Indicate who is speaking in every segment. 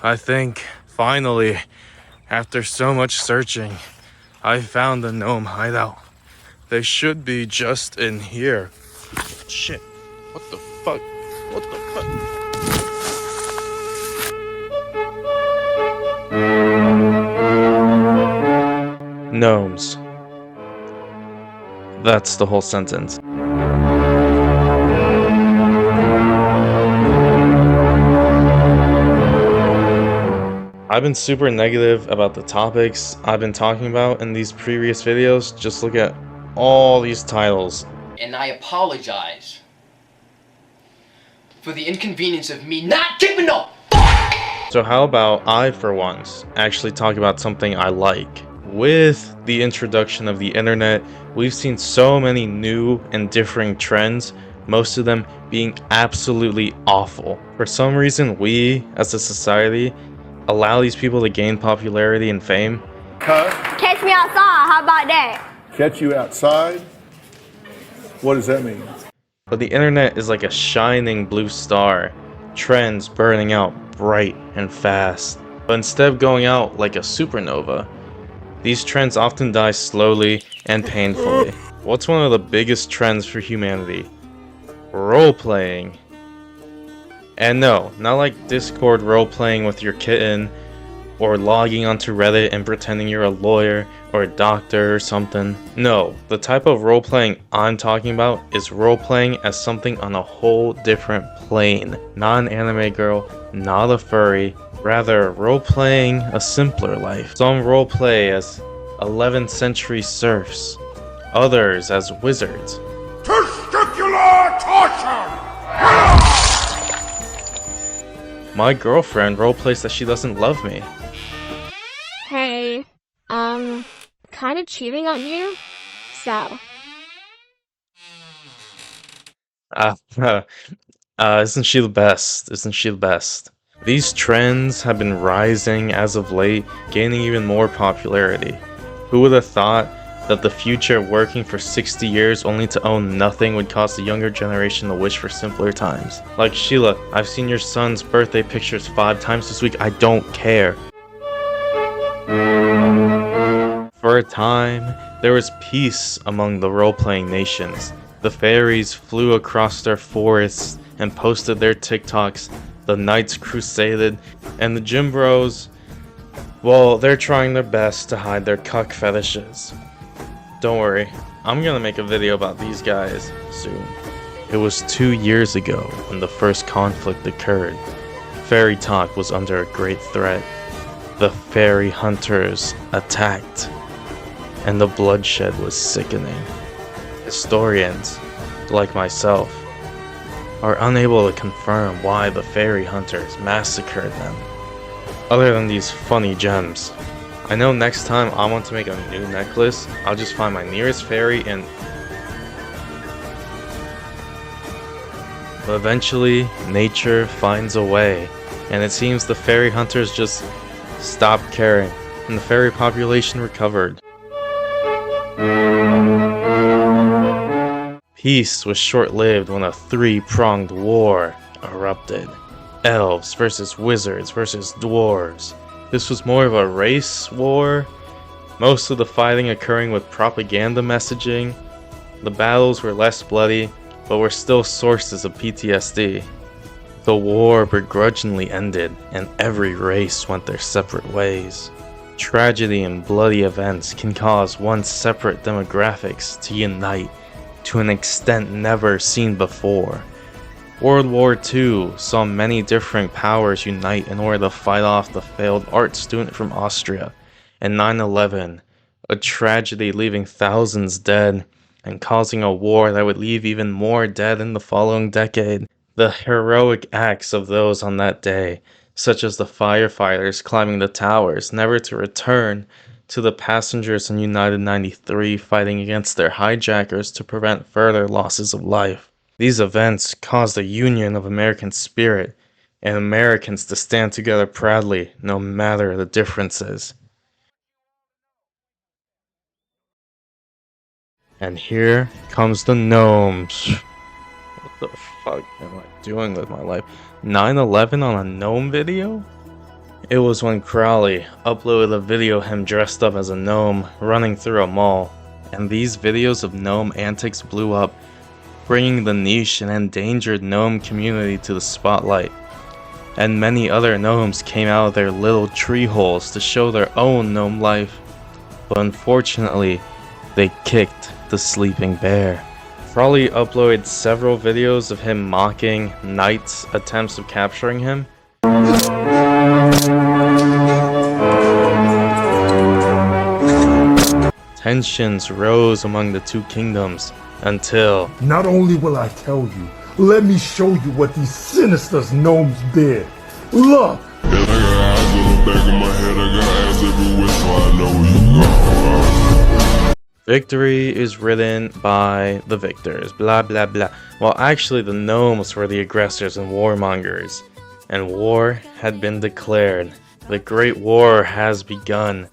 Speaker 1: I think, finally, after so much searching, I found the gnome hideout. They should be just in here. Shit. What the fuck? What the fuck? Gnomes. That's the whole sentence. I've been super negative about the topics I've been talking about in these previous videos. Just look at all these titles.
Speaker 2: And I apologize for the inconvenience of me not giving no fuck!
Speaker 1: So how about I, for once, actually talk about something I like? With the introduction of the internet, we've seen so many new and differing trends, most of them being absolutely awful. For some reason, we, as a society, allow these people to gain popularity and fame.
Speaker 3: Catch me outside, how about that?
Speaker 4: Catch you outside? What does that mean?
Speaker 1: But the internet is like a shining blue star, trends burning out bright and fast. But instead of going out like a supernova, these trends often die slowly and painfully. What's one of the biggest trends for humanity? Role-playing. And no, not like Discord role-playing with your kitten, or logging onto Reddit and pretending you're a lawyer or a doctor or something. No, the type of role-playing I'm talking about is role-playing as something on a whole different plane. Not an anime girl, not a furry, rather role-playing a simpler life. Some role-play as 11th century serfs, others as wizards.
Speaker 4: Testicular torture!
Speaker 1: My girlfriend roleplays that she doesn't love me.
Speaker 3: Hey, kind of cheating on you? So.
Speaker 1: Isn't she the best? Isn't she the best? These trends have been rising as of late, gaining even more popularity. Who would have thought that the future of working for 60 years only to own nothing would cause the younger generation to wish for simpler times? Like, Sheila, I've seen your son's birthday pictures 5 times this week, I don't care. For a time, there was peace among the role-playing nations. The fairies flew across their forests and posted their TikToks, the knights crusaded, and the gym bros, well, they're trying their best to hide their cuck fetishes. Don't worry, I'm gonna make a video about these guys soon. It was 2 years ago when the first conflict occurred. Fairy talk was under a great threat. The fairy hunters attacked, and the bloodshed was sickening. Historians, like myself, are unable to confirm why the fairy hunters massacred them, other than these funny gems. I know next time I want to make a new necklace, I'll just find my nearest fairy and... But eventually, nature finds a way, and it seems the fairy hunters just stopped caring, and the fairy population recovered. Peace was short-lived when a 3-pronged war erupted. Elves versus wizards versus dwarves. This was more of a race war, most of the fighting occurring with propaganda messaging. The battles were less bloody, but were still sources of PTSD. The war begrudgingly ended, and every race went their separate ways. Tragedy and bloody events can cause once separate demographics to unite to an extent never seen before. World War II saw many different powers unite in order to fight off the failed art student from Austria, and 9/11, a tragedy leaving thousands dead and causing a war that would leave even more dead in the following decade. The heroic acts of those on that day, such as the firefighters climbing the towers never to return, to the passengers in United 93 fighting against their hijackers to prevent further losses of life. These events caused a union of American spirit, and Americans to stand together proudly, no matter the differences. And here comes the gnomes. What the fuck am I doing with my life? 9/11 on a gnome video? It was when Crowley uploaded a video of him dressed up as a gnome running through a mall, and these videos of gnome antics blew up, bringing the niche and endangered gnome community to the spotlight. And many other gnomes came out of their little tree holes to show their own gnome life, but unfortunately, they kicked the sleeping bear. Crowley uploaded several videos of him mocking Knight's attempts of capturing him. Tensions rose among the two kingdoms until
Speaker 5: Not only will I tell you, let me show you what these sinister gnomes did. Look!
Speaker 1: victory is written by the victors, blah blah blah. Well, actually the gnomes were the aggressors and warmongers, and war had been declared. The Great War has begun.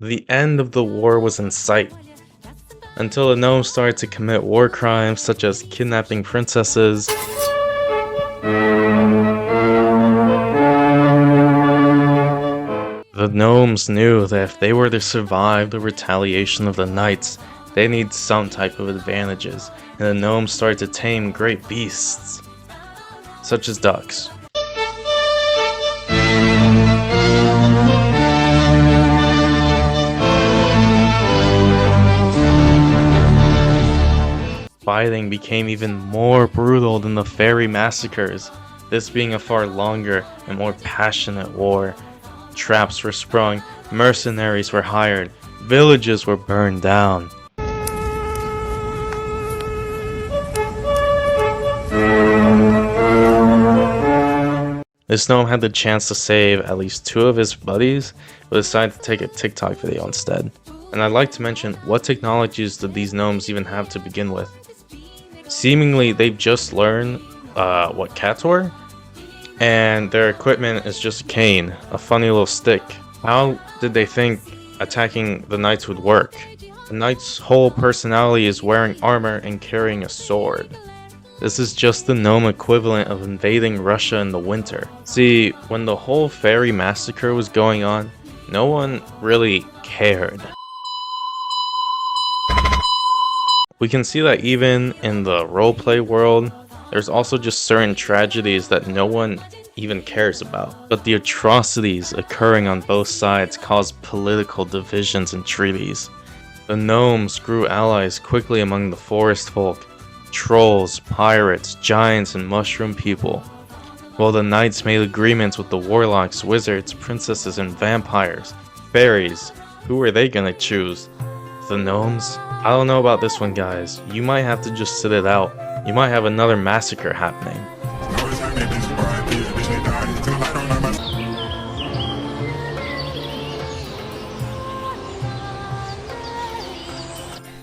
Speaker 1: The end of the war was in sight, until the gnomes started to commit war crimes such as kidnapping princesses, the gnomes knew that if they were to survive the retaliation of the knights, they need some type of advantages, and the gnomes started to tame great beasts, such as ducks. Fighting became even more brutal than the fairy massacres, this being a far longer and more passionate war. Traps were sprung, mercenaries were hired, villages were burned down. This gnome had the chance to save at least 2 of his buddies, but decided to take a TikTok video instead. And I'd like to mention, what technologies did these gnomes even have to begin with? Seemingly, they've just learned what cats were, and their equipment is just a cane, a funny little stick. How did they think attacking the knights would work? The knight's whole personality is wearing armor and carrying a sword. This is just the gnome equivalent of invading Russia in the winter. See, when the whole fairy massacre was going on, no one really cared. We can see that even in the roleplay world, there's also just certain tragedies that no one even cares about. But the atrocities occurring on both sides caused political divisions and treaties. The gnomes grew allies quickly among the forest folk, trolls, pirates, giants, and mushroom people, while the knights made agreements with the warlocks, wizards, princesses, and vampires. Fairies, who were they gonna choose? The gnomes? I don't know about this one, guys. You might have to just sit it out. You might have another massacre happening.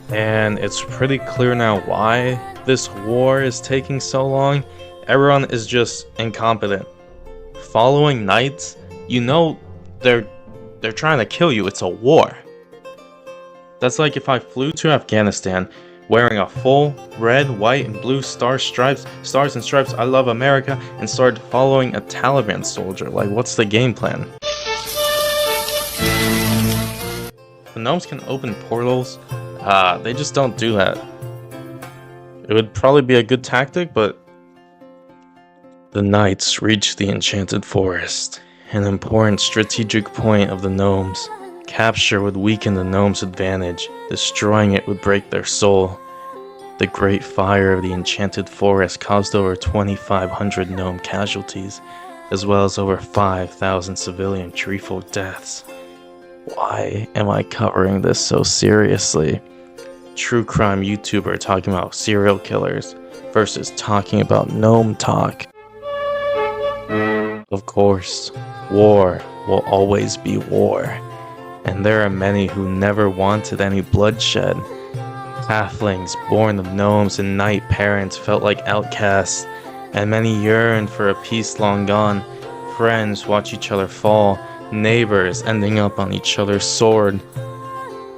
Speaker 1: And it's pretty clear now why this war is taking so long. Everyone is just incompetent. Following knights, you know they're trying to kill you. It's a war. That's like if I flew to Afghanistan wearing a full red, white, and blue stars and stripes, I love America, and started following a Taliban soldier. Like, what's the game plan? The gnomes can open portals. They just don't do that. It would probably be a good tactic, but the knights reached the enchanted forest, an important strategic point of the gnomes. Capture would weaken the gnomes' advantage, destroying it would break their soul. The great fire of the enchanted forest caused over 2,500 gnome casualties, as well as over 5,000 civilian treefolk deaths. Why am I covering this so seriously? True crime YouTuber talking about serial killers versus talking about gnome talk. Of course, war will always be war. And there are many who never wanted any bloodshed. Halflings born of gnomes and knight parents felt like outcasts, and many yearned for a peace long gone. Friends watch each other fall, neighbors ending up on each other's sword.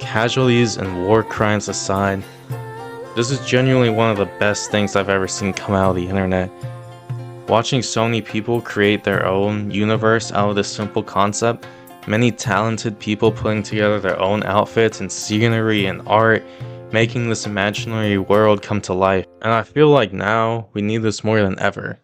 Speaker 1: casualties and war crimes aside, this is genuinely one of the best things I've ever seen come out of the internet. Watching so many people create their own universe out of this simple concept, many talented people putting together their own outfits and scenery and art, making this imaginary world come to life. And I feel like now we need this more than ever.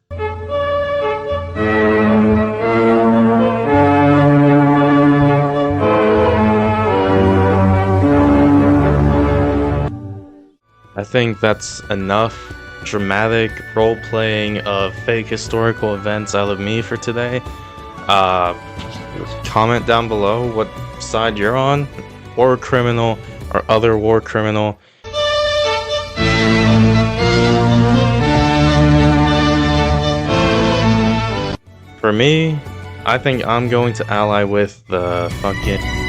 Speaker 1: I think that's enough dramatic role-playing of fake historical events out of me for today. Comment down below what side you're on, war criminal or other war criminal. For me, I think I'm going to ally with the fucking